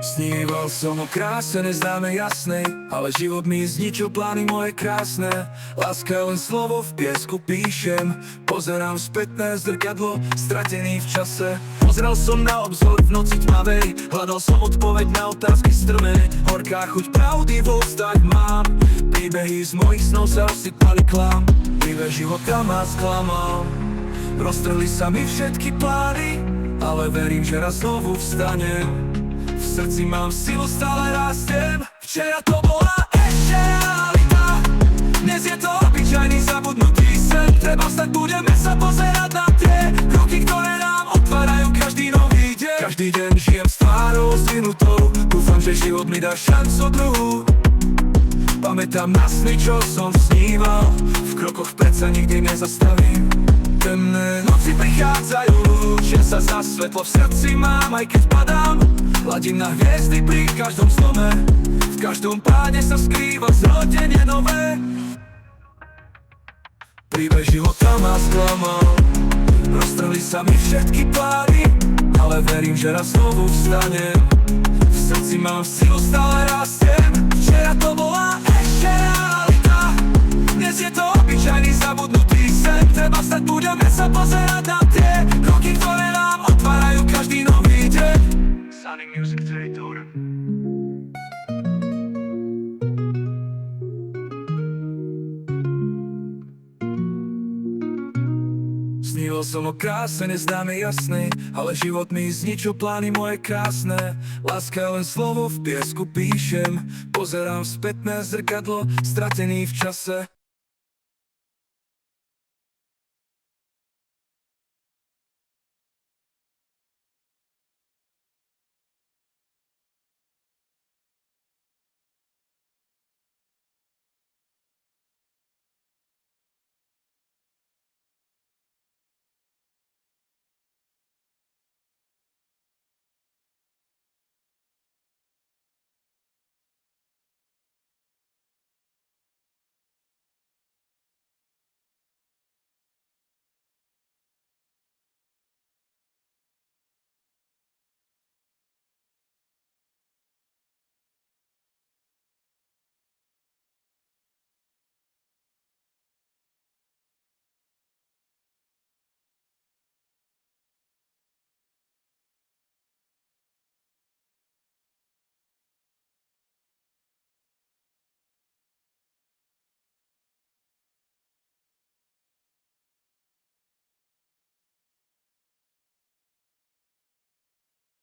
Sníval som o kráse neznámej jasnej, ale život mi zničil plány moje krásne. Láska je len slovo, v piesku píšem. Pozerám spätné zrkadlo, stratený v čase. Pozrel som na obzor v noci tmavej, hľadal som odpoveď na otázky strmé. Horká chuť pravdy vo ústach mám, príbehy z mojich snov sa rozsypali klam. Príbeh života ma sklamal, roztrhli sa mi všetky plány, ale verím, že raz znovu vstanem. V srdci mám silu, stále rastiem. Včera to bola ešte realita, dnes je to obyčajný zabudnutý sen. Treba vstať, budeme sa pozerať na tie kroky, ktoré nám otvárajú každý nový deň. Každý deň žijem s tvárou zdvinutou, dúfam, že život mi dá šancu druhú. Pamätám na sny, čo som sníval, v krokoch predsa nikdy nezastavím. Temné noci prichádzajú, lúčia sa za svetlo v srdci mám, aj keď padám. Hladím na hviezdy pri každom slome, v každom páde sa skrýva zrodenie nové. Príbeh života ma sklamal, roztrhli sa mi všetky plány, ale verím, že raz znovu vstanem. V srdci mám silu, stále rastiem. Včera to bola ešte realita, dnes je to obyčajný zabudnutý sen. Treba vstať, budeme sa pozerať na tie kroky, ktoré nám otvárajú každý nový deň. Sunny Music Creator. Sníval som o kráse neznámej jasnej, ale život mi zničil plány moje krásne. Láska je len slovo, v piesku píšem. Pozerám spätné zrkadlo, stratený v čase.